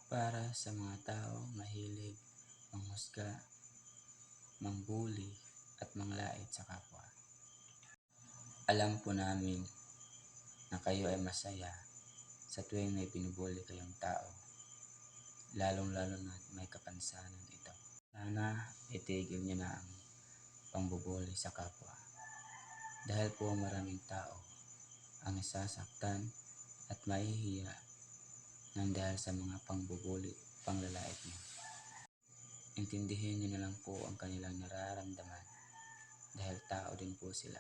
Para sa mga tao mahilig manghusga, mangbuli at manglait sa kapwa. Alam po namin na kayo ay masaya sa tuwing may binubuli kayong tao, lalong-lalo na may kapansanan ito. Sana itigil niyo na ang pangbubuli sa kapwa. Dahil po maraming tao ang nasasaktan at mahihiya nang dahil sa mga pangbubuli, panglalait niyo. Intindihin niyo na lang po ang kanilang nararamdaman dahil tao din po sila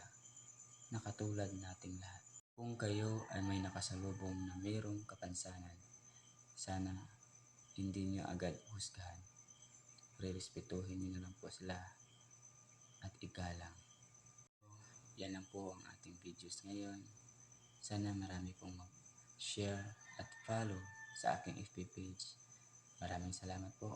na katulad nating lahat. Kung kayo ay may nakasalubong na mayroong kapansanan, sana hindi niyo agad husgahan. Rerespetuhin niyo na lang po sila at igalang. Yan lang po ang ating videos ngayon. Sana marami pong mag-share at follow sa aking FB page. Maraming salamat po.